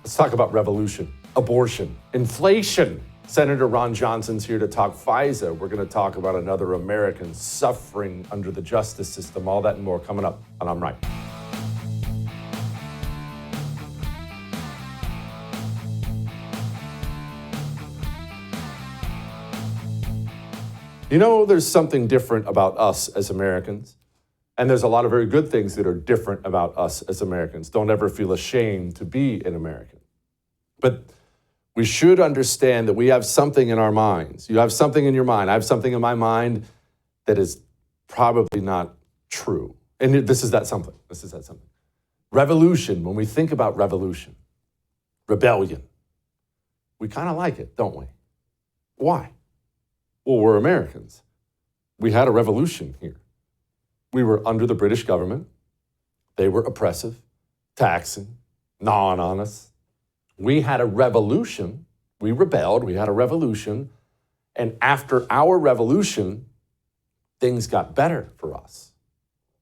Let's talk about revolution, abortion, inflation. Senator Ron Johnson's here to talk FISA. We're going to talk about another American suffering under the justice system. All that and more coming up on I'm Right. You know, there's something different about us as Americans. And there's a lot of very good things that are different about us as Americans. Don't ever feel ashamed to be an American. But we should understand that we have something in our minds. You have something in your mind. I have something in my mind that is probably not true. And this is that something. Revolution, when we think about revolution, rebellion, we kind of like it, don't we? Why? Well, we're Americans. We had a revolution here. We were under the British government. They were oppressive, taxing, gnawing on us. We had a revolution. We rebelled. We had a revolution. And after our revolution, things got better for us.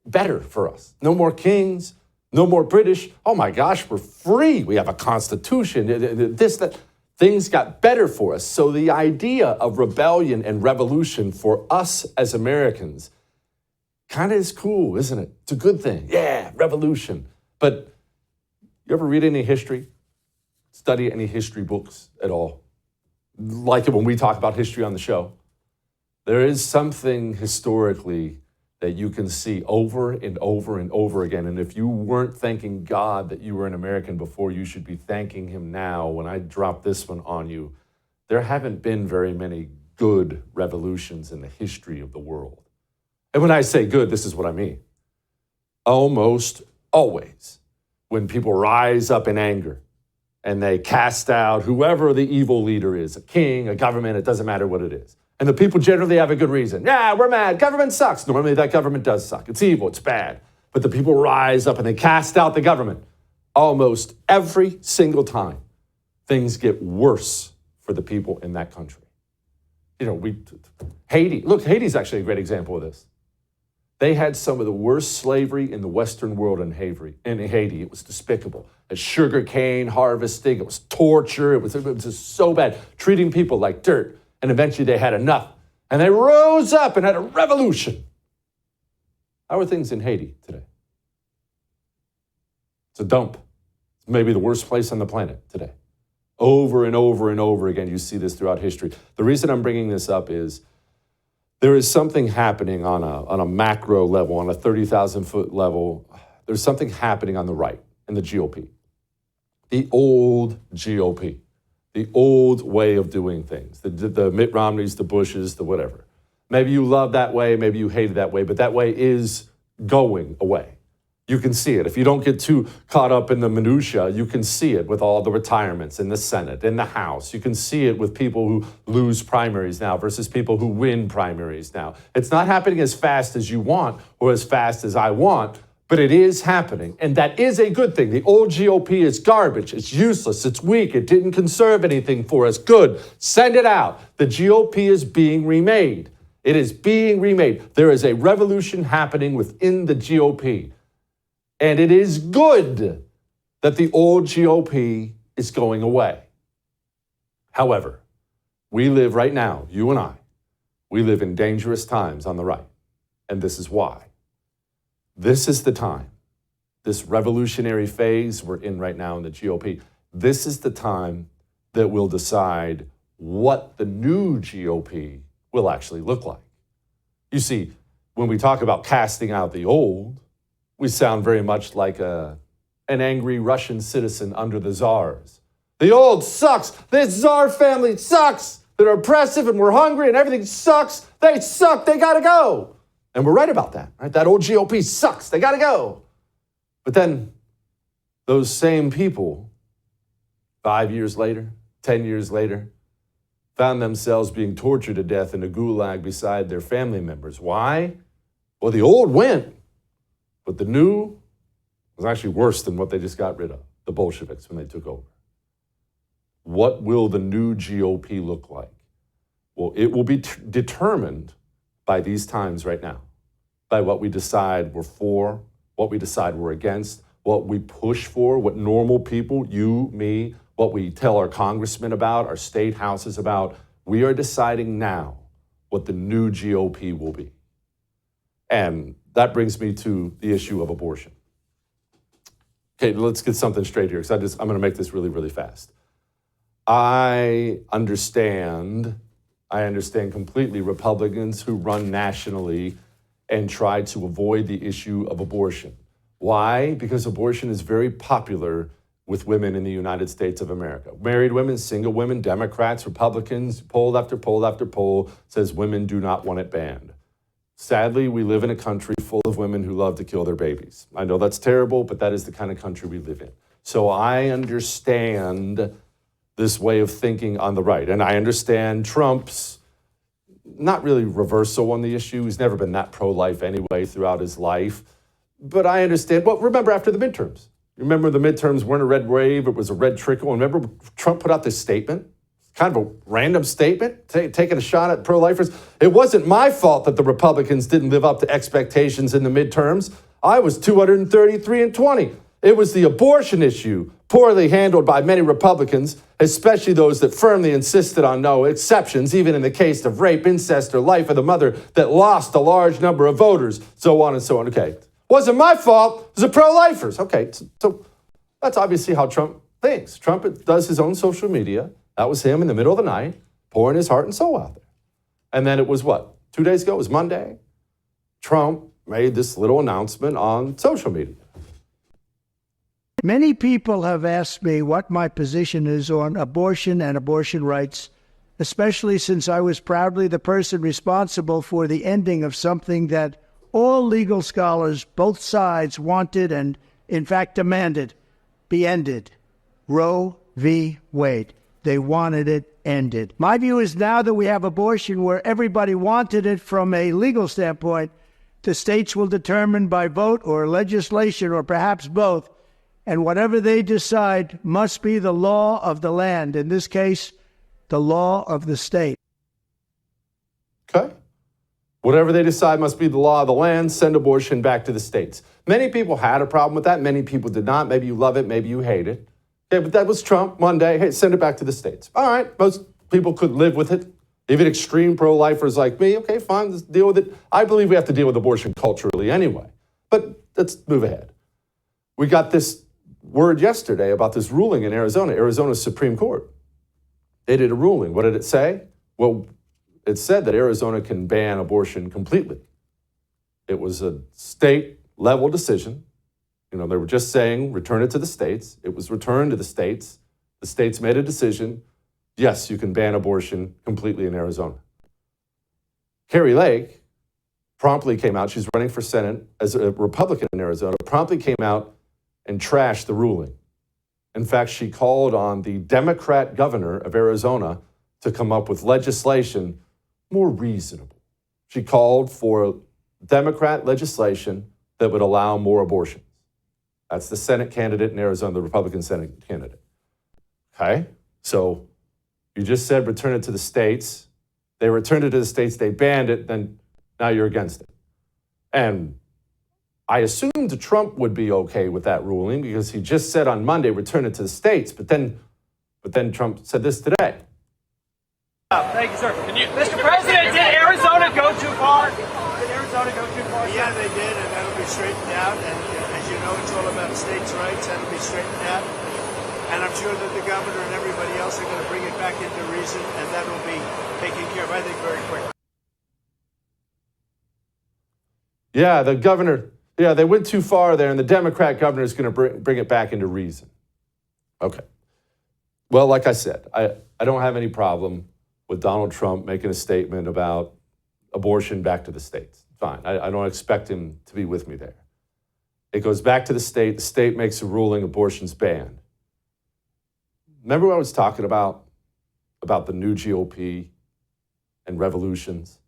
Better for us. No more kings, no more British. Oh my gosh, we're free. We have a constitution. That. Things got better for us. So the idea of rebellion and revolution for us as Americans kind of is cool, isn't it? It's a good thing. Yeah, revolution. But you ever read any history? Study any history books at all? Like it when we talk about history on the show. There is something historically that you can see over and over and over again. And if you weren't thanking God that you were an American before, you should be thanking him now. When I drop this one on you, there haven't been very many good revolutions in the history of the world. And when I say good, this is what I mean. Almost always, when people rise up in anger and they cast out whoever the evil leader is, a king, a government, it doesn't matter what it is. And the people generally have a good reason. Yeah, we're mad. Government sucks. Normally that government does suck. It's evil. It's bad. But the people rise up and they cast out the government. Almost every single time, things get worse for the people in that country. You know, Haiti. Look, Haiti's actually a great example of this. They had some of the worst slavery in the Western world in Haiti. It was despicable. A sugar cane harvesting. It was torture. It was just so bad. Treating people like dirt. And eventually they had enough. And they rose up and had a revolution. How are things in Haiti today? It's a dump. It's maybe the worst place on the planet today. Over and over and over again, you see this throughout history. The reason I'm bringing this up is there is something happening on a macro level, on a 30,000-foot level. There's something happening on the right in the GOP. The old GOP. The old way of doing things, the Mitt Romneys, the Bushes, the whatever. Maybe you love that way, maybe you hate it that way, but that way is going away. You can see it. If you don't get too caught up in the minutia, you can see it with all the retirements in the Senate, in the House. You can see it with people who lose primaries now versus people who win primaries now. It's not happening as fast as you want or as fast as I want, but it is happening, and that is a good thing. The old GOP is garbage. It's useless. It's weak. It didn't conserve anything for us. Good. Send it out. The GOP is being remade. It is being remade. There is a revolution happening within the GOP, and it is good that the old GOP is going away. However, we live right now, you and I, we live in dangerous times on the right, and this is why. This is the time, this revolutionary phase we're in right now in the GOP, this is the time that will decide what the new GOP will actually look like. You see, when we talk about casting out the old, we sound very much like an angry Russian citizen under the czars. The old sucks. This czar family sucks. They're oppressive and we're hungry and everything sucks. They suck. They got to go. And we're right about that, right? That old GOP sucks. They got to go. But then those same people, 5 years later, 10 years later, found themselves being tortured to death in a gulag beside their family members. Why? Well, the old went, but the new was actually worse than what they just got rid of, the Bolsheviks, when they took over. What will the new GOP look like? Well, it will be determined by these times right now, by what we decide we're for, what we decide we're against, what we push for, what normal people, you, me, what we tell our congressmen about, our state houses about. We are deciding now what the new GOP will be. And that brings me to the issue of abortion. Okay, let's get something straight here, because I'm going to make this really, really fast. I understand completely Republicans who run nationally and try to avoid the issue of abortion. Why? Because abortion is very popular with women in the United States of America. Married women, single women, Democrats, Republicans, poll after poll after poll says women do not want it banned. Sadly, we live in a country full of women who love to kill their babies. I know that's terrible, but that is the kind of country we live in. So I understand this way of thinking on the right. And I understand Trump's not really reversal on the issue. He's never been that pro-life anyway throughout his life. But I understand. Well, remember after the midterms. Remember the midterms weren't a red wave, it was a red trickle. And remember Trump put out this statement? Kind of a random statement, taking a shot at pro-lifers. It wasn't my fault that the Republicans didn't live up to expectations in the midterms. I was 233-20. It was the abortion issue, poorly handled by many Republicans, especially those that firmly insisted on no exceptions, even in the case of rape, incest, or life of the mother, that lost a large number of voters, so on and so on. Okay, wasn't my fault, it was the pro-lifers. Okay, so that's obviously how Trump thinks. Trump does his own social media. That was him in the middle of the night, pouring his heart and soul out there. And then it was what? 2 days ago, it was Monday. Trump made this little announcement on social media. Many people have asked me what my position is on abortion and abortion rights, especially since I was proudly the person responsible for the ending of something that all legal scholars, both sides, wanted and, in fact, demanded be ended. Roe v. Wade. They wanted it ended. My view is now that we have abortion where everybody wanted it from a legal standpoint, the states will determine by vote or legislation or perhaps both, and whatever they decide must be the law of the land, in this case, the law of the state. Okay. Whatever they decide must be the law of the land, send abortion back to the states. Many people had a problem with that. Many people did not. Maybe you love it, maybe you hate it. Okay, but that was Trump Monday. Hey, send it back to the states. All right, most people could live with it. Even extreme pro-lifers like me, okay, fine, let's deal with it. I believe we have to deal with abortion culturally anyway. But let's move ahead. We got this word yesterday about this ruling in Arizona, Arizona's Supreme Court. They did a ruling. What did it say? Well, it said that Arizona can ban abortion completely. It was a state-level decision. You know, they were just saying, return it to the states. It was returned to the states. The states made a decision. Yes, you can ban abortion completely in Arizona. Carrie Lake promptly came out. She's running for Senate as a Republican in Arizona, promptly came out and trashed the ruling. In fact, she called on the Democrat governor of Arizona to come up with legislation more reasonable. She called for Democrat legislation that would allow more abortions. That's the Senate candidate in Arizona, the Republican Senate candidate. Okay, so you just said return it to the states. They returned it to the states, they banned it, then now you're against it. And I assumed Trump would be okay with that ruling because he just said on Monday, return it to the states, but then Trump said this today. Thank you, sir. Mr. President, did Arizona go too far? Did Arizona go too far? Yeah, they did, and that'll be straightened out. And as you know, it's all about states' rights. That'll be straightened out. And I'm sure that the governor and everybody else are going to bring it back into reason, and that will be taken care of, I think, very quickly. Yeah, the governor, they went too far there, and the Democrat governor is going to bring it back into reason. Okay. Well, like I said, I don't have any problem with Donald Trump making a statement about abortion back to the states. Fine. I don't expect him to be with me there. It goes back to the state makes a ruling, abortion's banned. Remember what I was talking about the new GOP and revolutions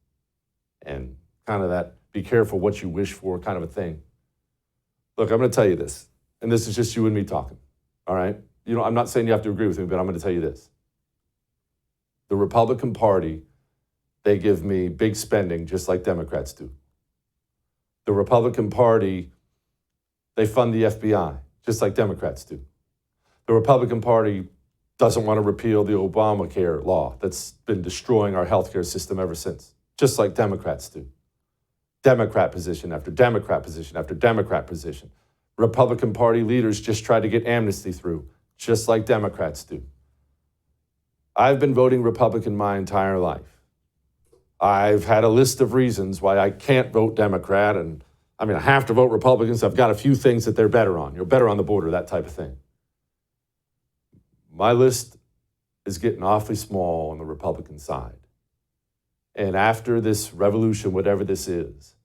and kind of that be careful what you wish for kind of a thing? Look, I'm going to tell you this, and this is just you and me talking, all right? You know, I'm not saying you have to agree with me, but I'm going to tell you this. The Republican Party, they give me big spending just like Democrats do. The Republican Party, they fund the FBI. just like Democrats do. The Republican Party doesn't want to repeal the Obamacare law that's been destroying our healthcare system ever since, just like Democrats do. Democrat position after Democrat position after Democrat position. Republican Party leaders just tried to get amnesty through, just like Democrats do. I've been voting Republican my entire life. I've had a list of reasons why I can't vote Democrat, and I have to vote Republicans. I've got a few things that they're better on. You're better on the border, that type of thing. My list is getting awfully small on the Republican side. And after this revolution, whatever this is,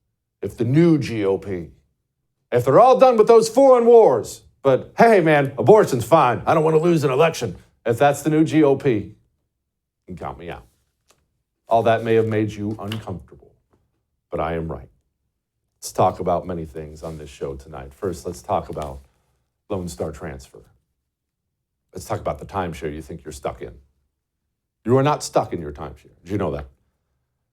if the new GOP, if they're all done with those foreign wars, but hey, man, abortion's fine. I don't want to lose an election. If that's the new GOP, you can count me out. All that may have made you uncomfortable, but I am right. Let's talk about many things on this show tonight. First, let's talk about Lone Star Transfer. Let's talk about the timeshare you think you're stuck in. You are not stuck in your timeshare. Did you know that?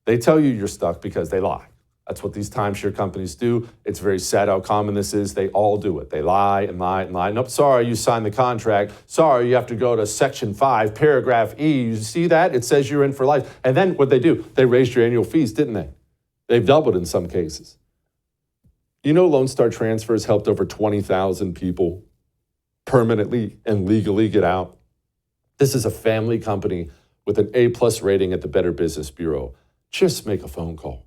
They tell you you're stuck because they lie. That's what these timeshare companies do. It's very sad how common this is. They all do it. They lie and lie and lie. Nope, sorry, you signed the contract. Sorry, you have to go to Section 5, Paragraph E. You see that? It says you're in for life. And then what they do, they raised your annual fees, didn't they? They've doubled in some cases. You know, Lone Star Transfer has helped over 20,000 people permanently and legally get out. This is a family company with an A+ rating at the Better Business Bureau. Just make a phone call.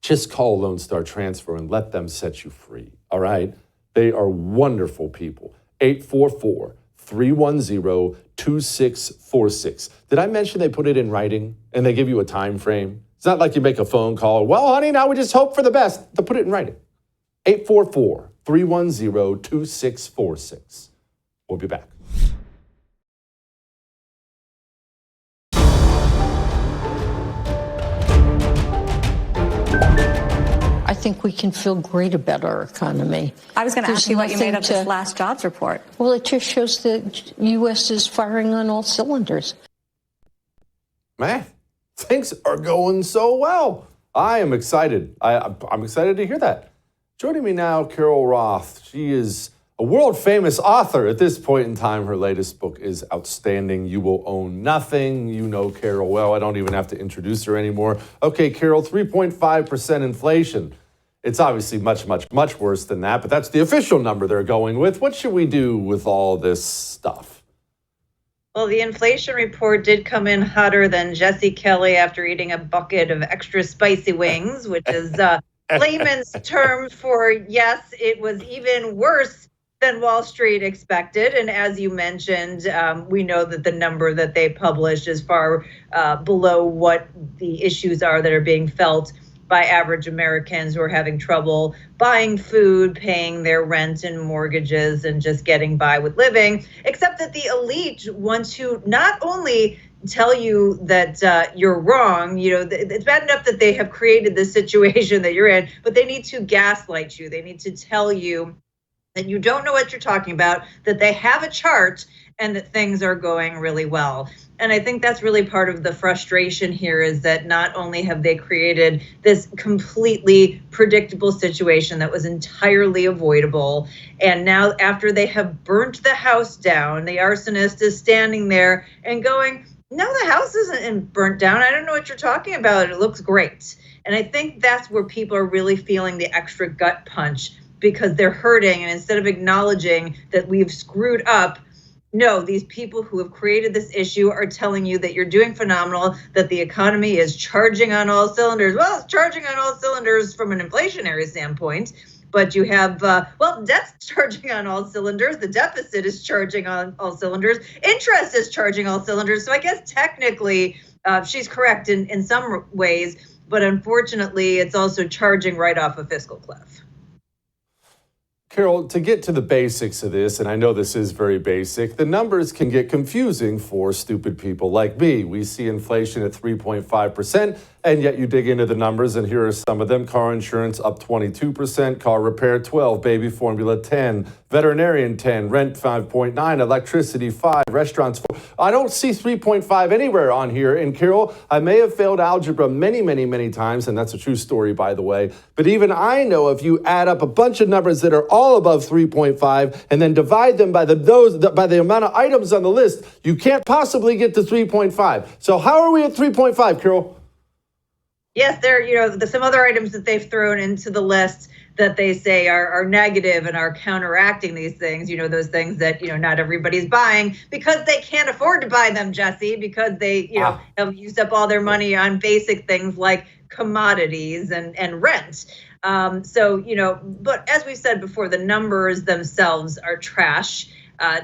Just call Lone Star Transfer and let them set you free, all right? They are wonderful people. 844-310-2646. Did I mention they put it in writing and they give you a time frame? It's not like you make a phone call. Well, honey, now we just hope for the best. They'll put it in writing. 844-310-2646. We'll be back. I think we can feel great about our economy. I was going to ask you what you made of this last jobs report. Well, it just shows that U.S. is firing on all cylinders. Man, things are going so well. I am excited. I'm excited to hear that. Joining me now, Carol Roth. She is a world-famous author at this point in time. Her latest book is outstanding. You Will Own Nothing. You know Carol well. I don't even have to introduce her anymore. Okay, Carol, 3.5% inflation. It's obviously much, much, much worse than that, but that's the official number they're going with. What should we do with all this stuff? Well, the inflation report did come in hotter than Jesse Kelly after eating a bucket of extra spicy wings, which is layman's term for, yes, it was even worse than Wall Street expected. And as you mentioned, we know that the number that they published is far below what the issues are that are being felt by average Americans who are having trouble buying food, paying their rent and mortgages, and just getting by with living, except that the elite want to not only tell you that you're wrong, it's bad enough that they have created this situation that you're in, but they need to gaslight you. They need to tell you that you don't know what you're talking about, that they have a chart, and that things are going really well. And I think that's really part of the frustration here, is that not only have they created this completely predictable situation that was entirely avoidable, and now after they have burnt the house down, the arsonist is standing there and going, no, the house isn't burnt down. I don't know what you're talking about. It looks great. And I think that's where people are really feeling the extra gut punch, because they're hurting. And instead of acknowledging that we've screwed up, no, these people who have created this issue are telling you that you're doing phenomenal, that the economy is charging on all cylinders. Well, it's charging on all cylinders from an inflationary standpoint, but you have, debt's charging on all cylinders. The deficit is charging on all cylinders. Interest is charging all cylinders. So I guess technically she's correct in some ways, but unfortunately it's also charging right off a fiscal cliff. Carol, to get to the basics of this, and I know this is very basic, the numbers can get confusing for stupid people like me. We see inflation at 3.5%, and yet you dig into the numbers, and here are some of them. Car insurance up 22%, car repair 12%, baby formula 10%, veterinarian 10%, rent 5.9%, electricity 5%, restaurants 4%. I don't see 3.5 anywhere on here. And Carol, I may have failed algebra many, many, many times, and that's a true story, by the way. But even I know if you add up a bunch of numbers that are all all above 3.5 and then divide them by the amount of items on the list, you can't possibly get to 3.5. So how are we at 3.5, Carol? Yes, some other items that they've thrown into the list that they say are negative and are counteracting these things, those things that, not everybody's buying because they can't afford to buy them, Jesse, because they, have used up all their money on basic things like commodities and rent. But as we said before, the numbers themselves are trash.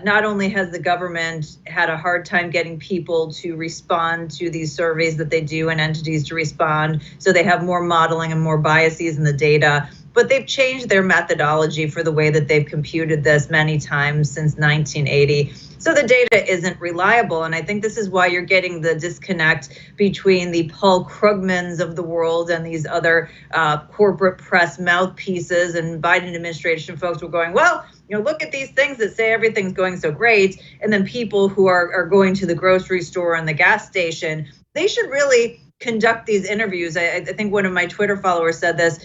Not only has the government had a hard time getting people to respond to these surveys that they do and entities to respond, so they have more modeling and more biases in the data, but they've changed their methodology for the way that they've computed this many times since 1980. So the data isn't reliable. And I think this is why you're getting the disconnect between the Paul Krugmans of the world and these other corporate press mouthpieces. And Biden administration folks were going, well, look at these things that say everything's going so great. And then people who are going to the grocery store and the gas station, they should really conduct these interviews. I think one of my Twitter followers said this,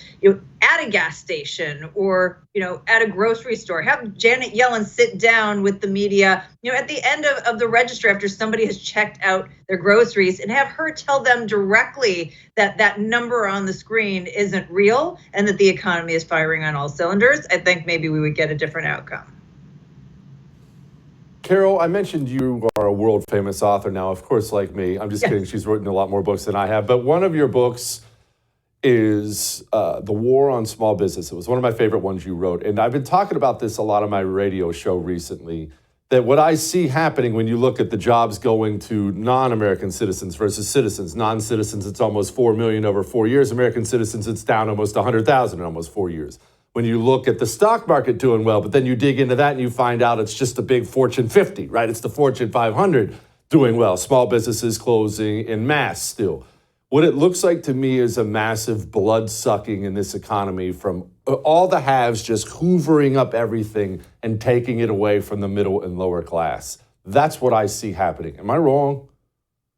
at a gas station or, at a grocery store. Have Janet Yellen sit down with the media, at the end of the register after somebody has checked out their groceries and have her tell them directly that that number on the screen isn't real and that the economy is firing on all cylinders. I think maybe we would get a different outcome. Carol, I mentioned you are a world famous author now, of course, like me. I'm just kidding. She's written a lot more books than I have. But one of your books is The War on Small Business. It was one of my favorite ones you wrote. And I've been talking about this a lot on my radio show recently, that what I see happening when you look at the jobs going to non-American citizens versus citizens. Non-citizens, it's almost 4 million over 4 years. American citizens, it's down almost 100,000 in almost 4 years. When you look at the stock market doing well, but then you dig into that and you find out it's just the big Fortune 50, right? It's the Fortune 500 doing well. Small businesses closing en masse still. What it looks like to me is a massive blood sucking in this economy from all the haves just hoovering up everything and taking it away from the middle and lower class. That's what I see happening. Am I wrong?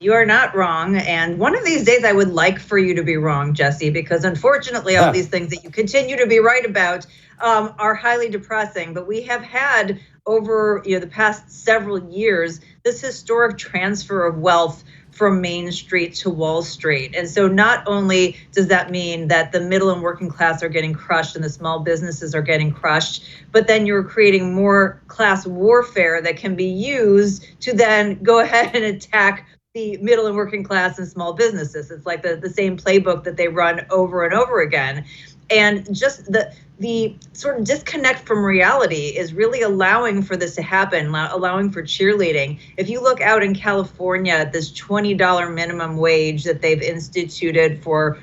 You are not wrong. And one of these days I would like for you to be wrong, Jesse, because unfortunately all these things that you continue to be right about are highly depressing. But we have had over the past several years this historic transfer of wealth from Main Street to Wall Street. And so not only does that mean that the middle and working class are getting crushed and the small businesses are getting crushed, but then you're creating more class warfare that can be used to then go ahead and attack the middle and working class and small businesses. It's like the same playbook that they run over and over again. And just the sort of disconnect from reality is really allowing for this to happen, allowing for cheerleading. If you look out in California, this $20 minimum wage that they've instituted for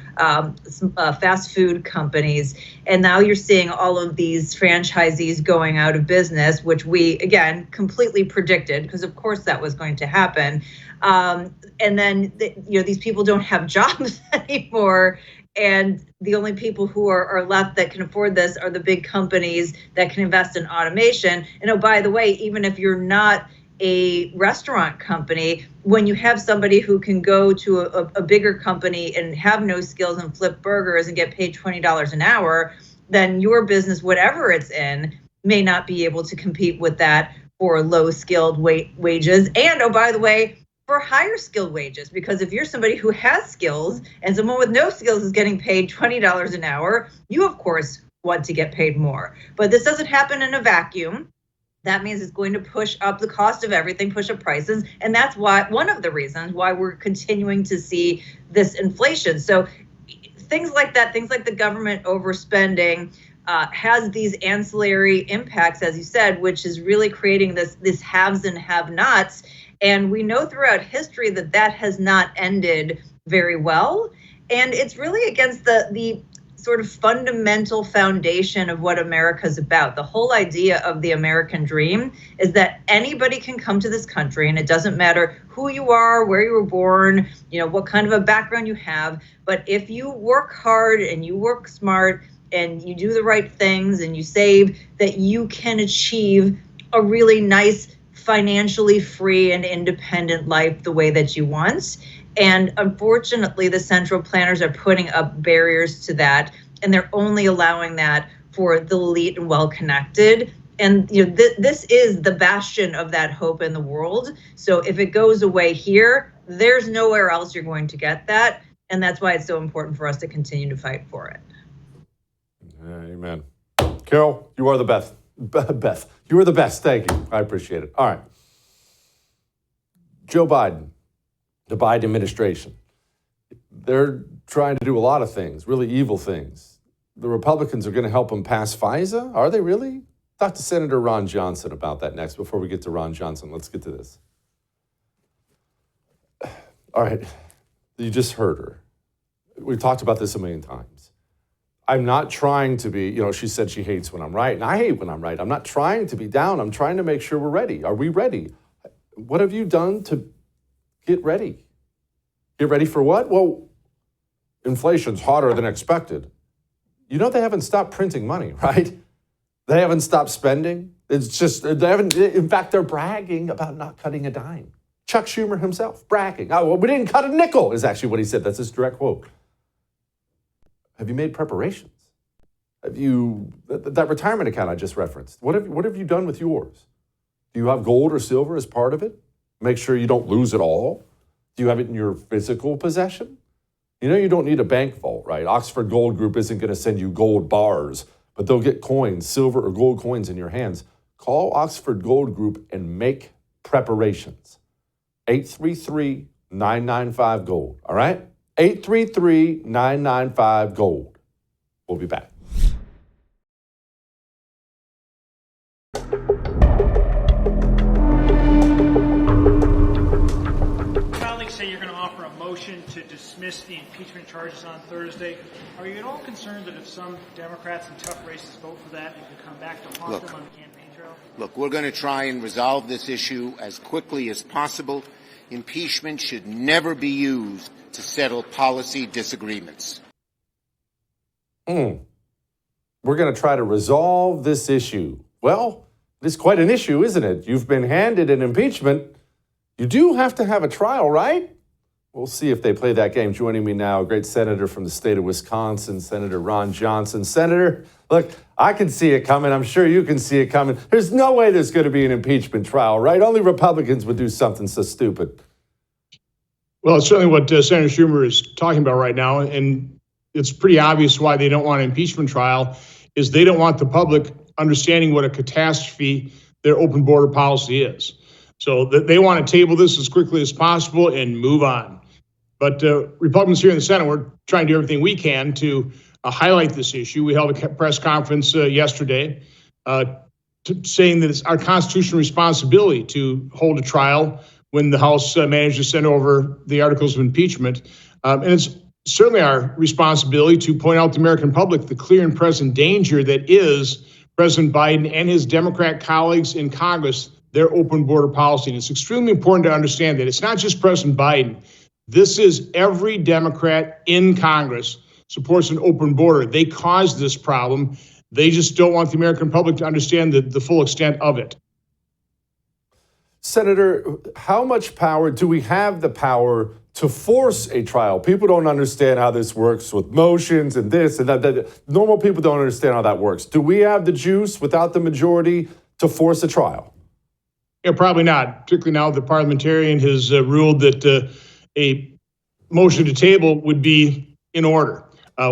fast food companies, and now you're seeing all of these franchisees going out of business, which we, again, completely predicted, because of course that was going to happen. And then, these people don't have jobs anymore. And the only people who are left that can afford this are the big companies that can invest in automation. And oh, by the way, even if you're not a restaurant company, when you have somebody who can go to a bigger company and have no skills and flip burgers and get paid $20 an hour, then your business, whatever it's in, may not be able to compete with that for low skilled wages. And oh, by the way, for higher skilled wages, because if you're somebody who has skills and someone with no skills is getting paid $20 an hour, you of course want to get paid more. But this doesn't happen in a vacuum. That means it's going to push up the cost of everything, push up prices. And that's why one of the reasons why we're continuing to see this inflation. So things like that, things like the government overspending has these ancillary impacts, as you said, which is really creating this haves and have-nots. And we know throughout history that has not ended very well. And it's really against the sort of fundamental foundation of what America's about. The whole idea of the American dream is that anybody can come to this country, and it doesn't matter who you are, where you were born, what kind of a background you have. But if you work hard and you work smart and you do the right things and you save, that you can achieve a really nice, financially free and independent life the way that you want. And unfortunately, the central planners are putting up barriers to that, and they're only allowing that for the elite and well-connected. And this is the bastion of that hope in the world. So if it goes away here, there's nowhere else you're going to get that. And that's why it's so important for us to continue to fight for it. Amen. Carol, you are the best. Beth, you are the best. Thank you. I appreciate it. All right. Joe Biden, the Biden administration, they're trying to do a lot of things, really evil things. The Republicans are going to help them pass FISA. Are they really? Talk to Senator Ron Johnson about that next. Before we get to Ron Johnson, let's get to this. All right. You just heard her. We've talked about this a million times. I'm not trying to be, she said she hates when I'm right, and I hate when I'm right. I'm not trying to be down. I'm trying to make sure we're ready. Are we ready? What have you done to get ready? Get ready for what? Well, inflation's hotter than expected. They haven't stopped printing money, right? They haven't stopped spending. It's just, in fact, they're bragging about not cutting a dime. Chuck Schumer himself bragging. Oh, well, we didn't cut a nickel is actually what he said. That's his direct quote. Have you made preparations? Have you, that retirement account I just referenced, what have you done with yours? Do you have gold or silver as part of it? Make sure you don't lose it all. Do you have it in your physical possession? You don't need a bank vault, right? Oxford Gold Group isn't going to send you gold bars, but they'll get coins, silver or gold coins in your hands. Call Oxford Gold Group and make preparations. 833-995-GOLD, all right? 833-995-GOLD. We'll be back. Colleagues say you're going to offer a motion to dismiss the impeachment charges on Thursday. Are you at all concerned that if some Democrats in tough races vote for that, it could come back to haunt them on the campaign trail? Look, we're going to try and resolve this issue as quickly as possible. Impeachment should never be used to settle policy disagreements. We're going to try to resolve this issue. Well, it's quite an issue, isn't it? You've been handed an impeachment. You do have to have a trial, right? We'll see if they play that game. Joining me now, a great senator from the state of Wisconsin, Senator Ron Johnson. Senator, look, I can see it coming. I'm sure you can see it coming. There's no way there's going to be an impeachment trial, right? Only Republicans would do something so stupid. Well, it's certainly what Senator Schumer is talking about right now, and it's pretty obvious why they don't want an impeachment trial is they don't want the public understanding what a catastrophe their open border policy is. So they want to table this as quickly as possible and move on. But Republicans here in the Senate, we're trying to do everything we can to highlight this issue. We held a press conference yesterday saying that it's our constitutional responsibility to hold a trial when the House managed to send over the articles of impeachment. And it's certainly our responsibility to point out to the American public the clear and present danger that is President Biden and his Democrat colleagues in Congress, their open border policy. And it's extremely important to understand that it's not just President Biden. This is every Democrat in Congress supports an open border. They caused this problem. They just don't want the American public to understand the full extent of it. Senator, how much power do we have the power to force a trial? People don't understand how this works with motions and this and that. Normal people don't understand how that works. Do we have the juice without the majority to force a trial? Yeah, probably not. Particularly now the parliamentarian has ruled that a motion to table would be in order.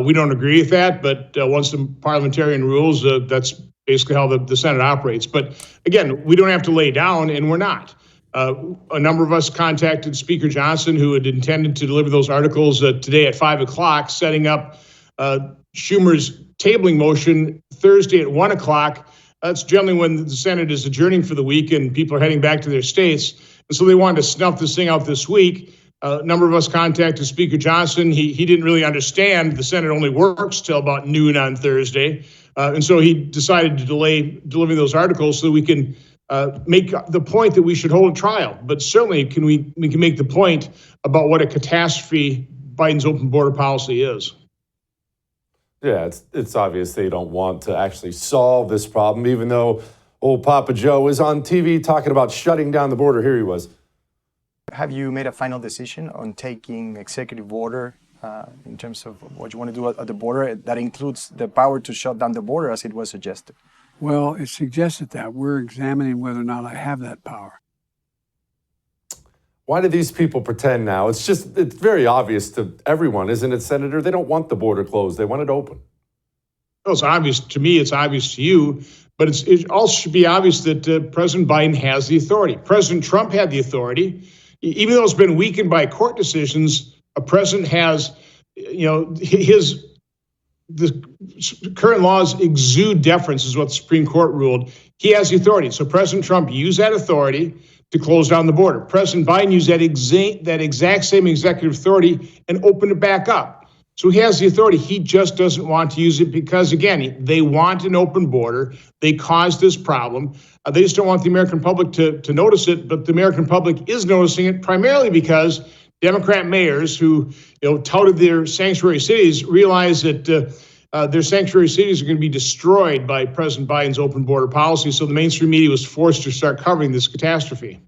We don't agree with that, but once the parliamentarian rules, that's basically how the Senate operates. But again, we don't have to lay down, and we're not. A number of us contacted Speaker Johnson, who had intended to deliver those articles today at 5 o'clock, setting up Schumer's tabling motion Thursday at 1 o'clock. That's generally when the Senate is adjourning for the week and people are heading back to their states. And so they wanted to snuff this thing out this week. A number of us contacted Speaker Johnson. He didn't really understand the Senate only works till about noon on Thursday. And so he decided to delay delivering those articles so that we can make the point that we should hold a trial. But certainly we can make the point about what a catastrophe Biden's open border policy is. Yeah, it's obvious they don't want to actually solve this problem, even though old Papa Joe was on TV talking about shutting down the border. Here he was. Have you made a final decision on taking executive order in terms of what you want to do at the border. That includes the power to shut down the border, as it was suggested. Well, it suggested that. We're examining whether or not I have that power. Why do these people pretend now? It's very obvious to everyone, isn't it, Senator? They don't want the border closed. They want it open. Well, it's obvious to me. It's obvious to you. But it also should be obvious that President Biden has the authority. President Trump had the authority. Even though it's been weakened by court decisions, a president has, the current laws exude deference, is what the Supreme Court ruled. He has the authority. So President Trump used that authority to close down the border. President Biden used that exact same executive authority and opened it back up. So he has the authority. He just doesn't want to use it because, again, they want an open border. They caused this problem. They just don't want the American public to notice it, but the American public is noticing it primarily because Democrat mayors who touted their sanctuary cities realize that their sanctuary cities are going to be destroyed by President Biden's open border policy. So the mainstream media was forced to start covering this catastrophe.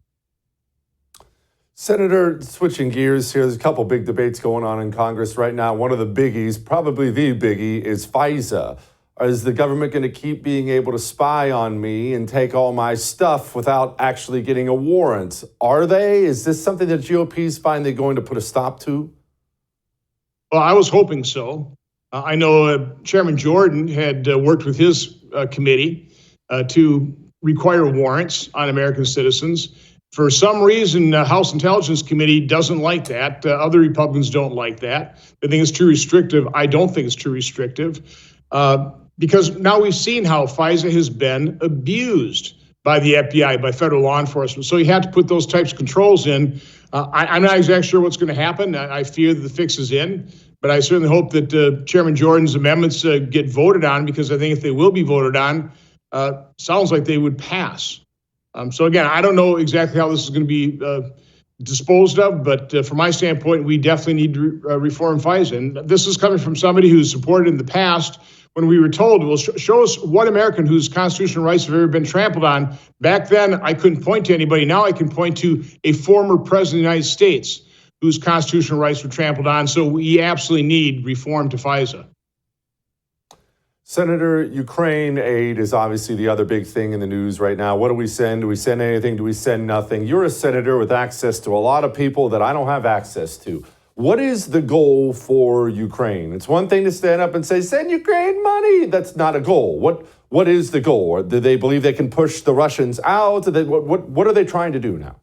Senator, switching gears here, there's a couple big debates going on in Congress right now. One of the biggies, probably the biggie, is FISA. Is the government going to keep being able to spy on me and take all my stuff without actually getting a warrant? Are they? Is this something that GOP is finally going to put a stop to? Well, I was hoping so. I know Chairman Jordan had worked with his committee to require warrants on American citizens. For some reason, the House Intelligence Committee doesn't like that. Other Republicans don't like that. They think it's too restrictive. I don't think it's too restrictive because now we've seen how FISA has been abused by the FBI, by federal law enforcement. So you have to put those types of controls in. I'm not exactly sure what's going to happen. I fear that the fix is in, but I certainly hope that Chairman Jordan's amendments get voted on, because I think if they will be voted on, sounds like they would pass. So again, I don't know exactly how this is going to be disposed of, but from my standpoint, we definitely need to reform FISA. And this is coming from somebody who's supported in the past when we were told, well, show us one American whose constitutional rights have ever been trampled on. Back then, I couldn't point to anybody. Now I can point to a former president of the United States whose constitutional rights were trampled on. So we absolutely need reform to FISA. Senator, Ukraine aid is obviously the other big thing in the news right now. What do we send? Do we send anything? Do we send nothing? You're a senator with access to a lot of people that I don't have access to. What is the goal for Ukraine? It's one thing to stand up and say, send Ukraine money. That's not a goal. What is the goal? Or do they believe they can push the Russians out? What are they trying to do now?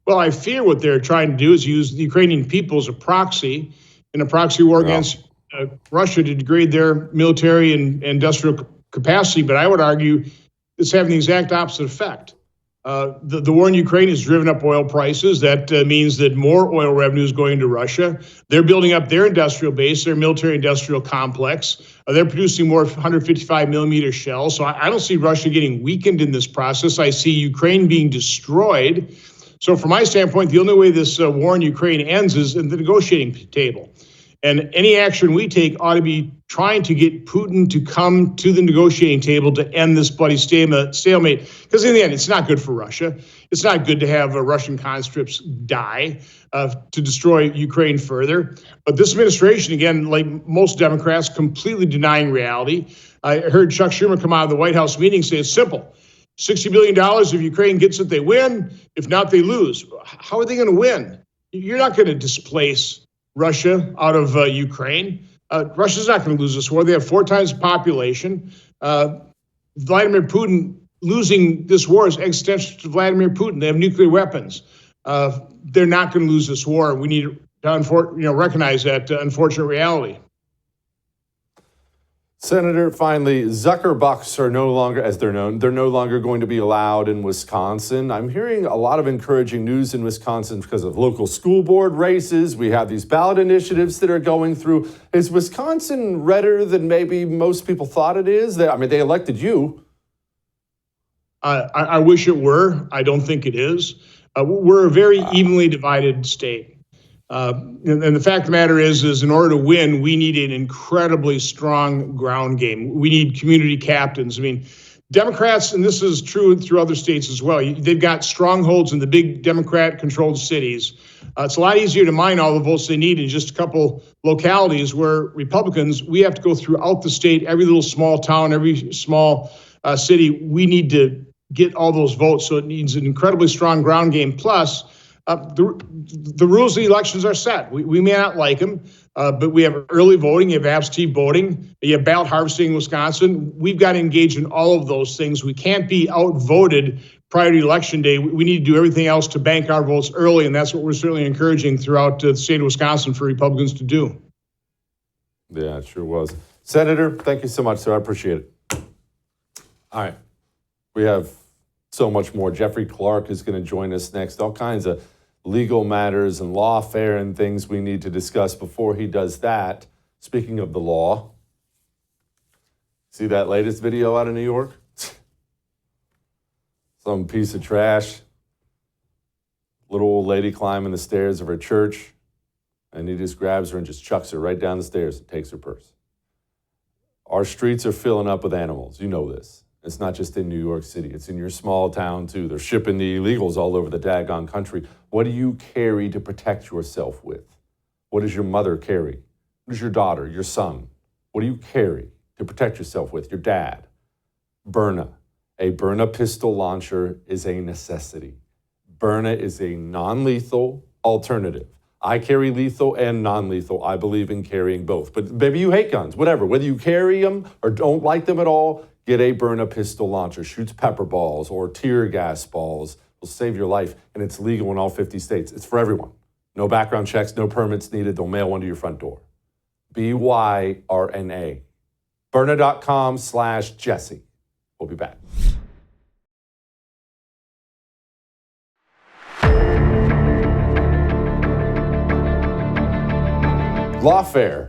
Well, I fear what they're trying to do is use the Ukrainian people as a proxy in a proxy war against Russia to degrade their military and industrial capacity. But I would argue it's having the exact opposite effect. The war in Ukraine has driven up oil prices. That means that more oil revenue is going to Russia. They're building up their industrial base, their military-industrial complex. They're producing more 155-millimeter shells. So I don't see Russia getting weakened in this process. I see Ukraine being destroyed. So from my standpoint, the only way this war in Ukraine ends is at the negotiating table. And any action we take ought to be trying to get Putin to come to the negotiating table to end this bloody stalemate. Because in the end, it's not good for Russia. It's not good to have Russian conscripts die to destroy Ukraine further. But this administration, again, like most Democrats, completely denying reality. I heard Chuck Schumer come out of the White House meeting say it's simple. $60 billion if Ukraine gets it, they win. If not, they lose. How are they going to win? You're not going to displace Russia out of Ukraine. Russia's not going to lose this war. They have 4 times the population. Vladimir Putin losing this war is existential to Vladimir Putin. They have nuclear weapons. They're not going to lose this war. We need to recognize that unfortunate reality. Senator, finally, Zuckerbucks are no longer, as they're known, they're no longer going to be allowed in Wisconsin. I'm hearing a lot of encouraging news in Wisconsin because of local school board races. We have these ballot initiatives that are going through. Is Wisconsin redder than maybe most people thought it is? They elected you. I wish it were. I don't think it is. We're a very evenly divided state. And the fact of the matter is in order to win, we need an incredibly strong ground game. We need community captains. I mean, Democrats, and this is true through other states as well, they've got strongholds in the big Democrat-controlled cities. It's a lot easier to mine all the votes they need in just a couple localities, where Republicans, we have to go throughout the state, every little small town, every small city. We need to get all those votes, so it needs an incredibly strong ground game. Plus, the rules of the elections are set. We may not like them, but we have early voting, you have absentee voting, you have ballot harvesting in Wisconsin. We've got to engage in all of those things. We can't be outvoted prior to election day. We need to do everything else to bank our votes early, and that's what we're certainly encouraging throughout the state of Wisconsin for Republicans to do. Yeah, it sure was. Senator, thank you so much, sir. I appreciate it. All right. We have so much more. Jeffrey Clark is going to join us next. All kinds of legal matters and lawfare and things we need to discuss. Before he does that, speaking of the law, see that latest video out of New York? Some piece of trash. Little old lady climbing the stairs of her church, and he just grabs her and just chucks her right down the stairs and takes her purse. Our streets are filling up with animals. You know this. It's not just in New York City. It's in your small town, too. They're shipping the illegals all over the daggone country. What do you carry to protect yourself with? What does your mother carry? What does your daughter, your son? What do you carry to protect yourself with? Your dad. Byrna. A Byrna pistol launcher is a necessity. Byrna is a non-lethal alternative. I carry lethal and non-lethal. I believe in carrying both. But maybe you hate guns, whatever. Whether you carry them or don't like them at all, get a Byrna pistol launcher. Shoots pepper balls or tear gas balls. Will save your life, and it's legal in all 50 states. It's for everyone. No background checks, no permits needed. They'll mail one to your front door. BYRNA. Byrna.com/Jesse. We'll be back. Lawfare.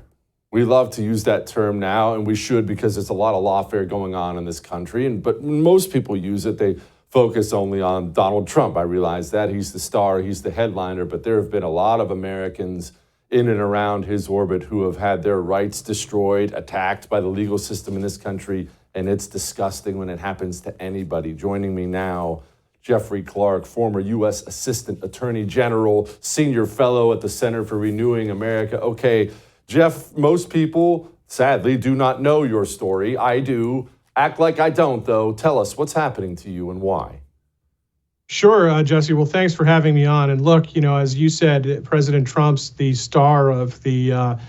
We love to use that term now, and we should, because there's a lot of lawfare going on in this country. But when most people use it, they focus only on Donald Trump. I realize that. He's the star, he's the headliner, but there have been a lot of Americans in and around his orbit who have had their rights destroyed, attacked by the legal system in this country, and it's disgusting when it happens to anybody. Joining me now, Jeffrey Clark, former U.S. Assistant Attorney General, Senior Fellow at the Center for Renewing America. Okay, Jeff, most people, sadly, do not know your story. I do. Act like I don't, though. Tell us what's happening to you and why. Sure, Jesse. Well, thanks for having me on. And look, as you said, President Trump's the star of the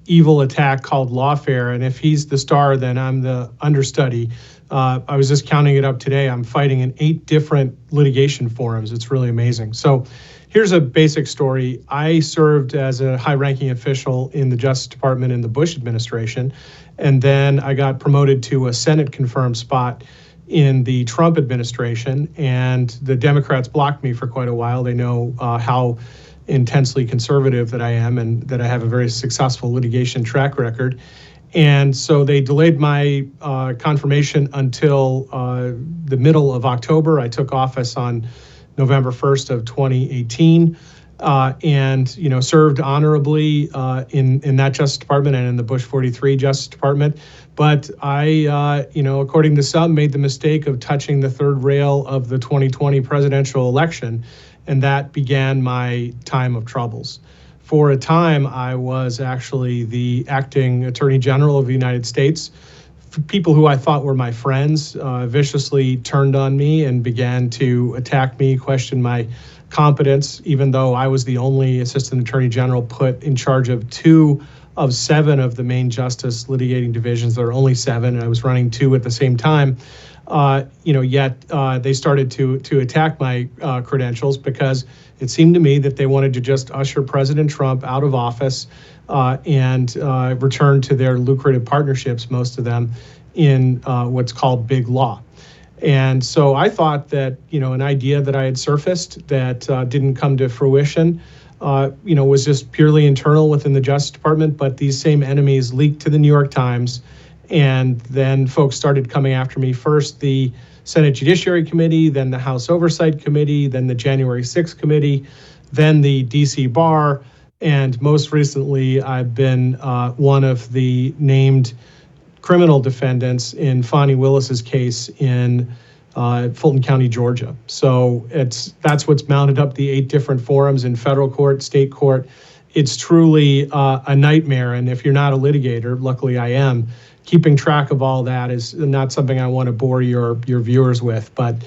evil attack called lawfare. And if he's the star, then I'm the understudy. I was just counting it up today. I'm fighting in 8 different litigation forums. It's really amazing. So here's a basic story. I served as a high-ranking official in the Justice Department in the Bush administration, and then I got promoted to a Senate-confirmed spot in the Trump administration, and the Democrats blocked me for quite a while. They know how intensely conservative that I am and that I have a very successful litigation track record. And so they delayed my confirmation until the middle of October. I took office on November 1st of 2018, and served honorably in that Justice Department and in the Bush 43 Justice Department. But I, according to some, made the mistake of touching the third rail of the 2020 presidential election, and that began my time of troubles. For a time, I was actually the acting Attorney General of the United States. People who I thought were my friends viciously turned on me and began to attack me, question my competence, even though I was the only Assistant Attorney General put in charge of 2 of 7 of the main justice litigating divisions. There are only 7, and I was running 2 at the same time. Yet they started to attack my credentials because it seemed to me that they wanted to just usher President Trump out of office and return to their lucrative partnerships, most of them, in what's called big law. And so I thought that, an idea that I had surfaced that didn't come to fruition, was just purely internal within the Justice Department. But these same enemies leaked to the New York Times, and then folks started coming after me. First, the Senate Judiciary Committee, then the House Oversight Committee, then the January 6th Committee, then the D.C. Bar, and most recently, I've been one of the named criminal defendants in Fonnie Willis's case in Fulton County, Georgia. So that's what's mounted up the 8 different forums in federal court, state court. It's truly a nightmare. And if you're not a litigator, luckily I am, keeping track of all that is not something I want to bore your viewers with. But,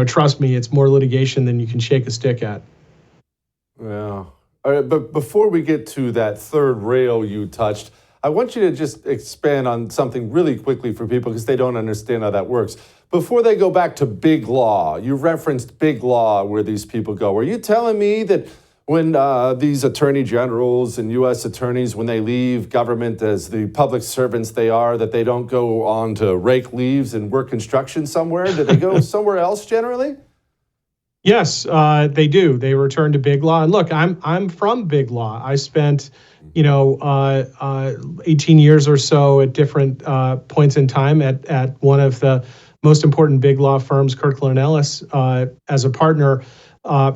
trust me, it's more litigation than you can shake a stick at. Yeah. All right, but before we get to that third rail you touched, I want you to just expand on something really quickly for people because they don't understand how that works. Before they go back to big law, you referenced big law where these people go. Are you telling me that when these attorney generals and U.S. attorneys, when they leave government as the public servants they are, that they don't go on to rake leaves and work construction somewhere? Do they go somewhere else generally? Yes, they do. They return to big law. And look, I'm from big law. I spent 18 years or so at different points in time at one of the most important big law firms, Kirkland & Ellis, as a partner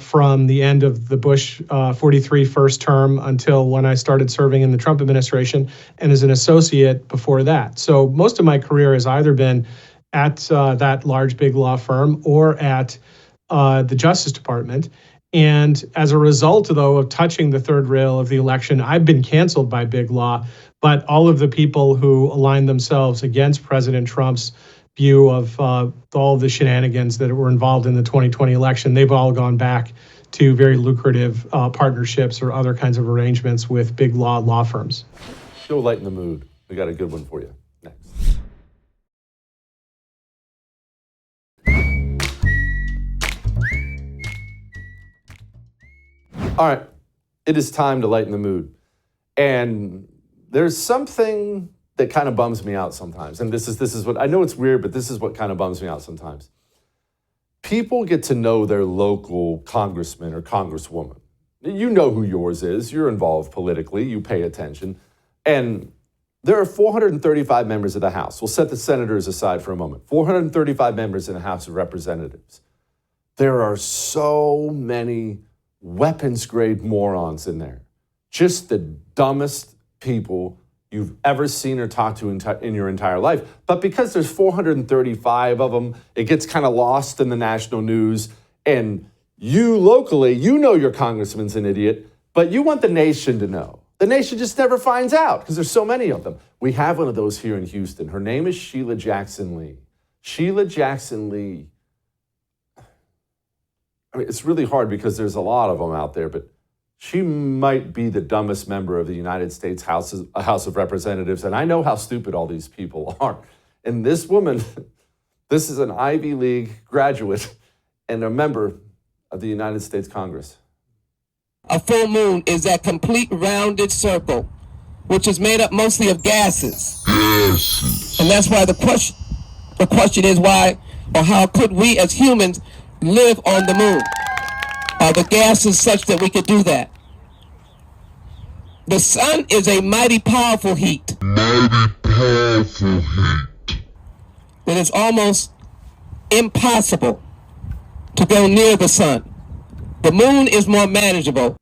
from the end of the Bush 43 first term until when I started serving in the Trump administration, and as an associate before that. So most of my career has either been at that large big law firm or at the Justice Department. And as a result, though, of touching the third rail of the election, I've been canceled by big law. But all of the people who aligned themselves against President Trump's view of all the shenanigans that were involved in the 2020 election, they've all gone back to very lucrative partnerships or other kinds of arrangements with big law firms. She'll lighten the mood. We got a good one for you next. All right, it is time to lighten the mood. And there's something that kind of bums me out sometimes. And this is what, I know it's weird, but this is what kind of bums me out sometimes. People get to know their local congressman or congresswoman. You know who yours is. You're involved politically. You pay attention. And there are 435 members of the House. We'll set the senators aside for a moment. 435 members in the House of Representatives. There are so many weapons-grade morons in there. Just the dumbest people you've ever seen or talked to in your entire life. But because there's 435 of them, it gets kind of lost in the national news. And you locally, you know your congressman's an idiot, but you want the nation to know. The nation just never finds out because there's so many of them. We have one of those here in Houston. Her name is Sheila Jackson Lee. Sheila Jackson Lee. I mean, it's really hard because there's a lot of them out there, but she might be the dumbest member of the United States House of Representatives, and I know how stupid all these people are. And this woman, this is an Ivy League graduate and a member of the United States Congress. A full moon is that complete rounded circle, which is made up mostly of gases. And that's why the question is why or how could we as humans live on the moon? Are the gases such that we could do that? The sun is a mighty powerful heat. It is almost impossible to go near the sun. The moon is more manageable.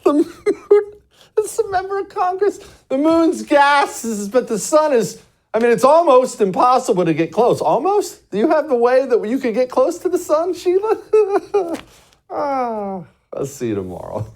The moon is a member of Congress. The moon's gases, but the sun is, I mean, it's almost impossible to get close. Almost? Do you have a way that you could get close to the sun, Sheila? I'll see you tomorrow.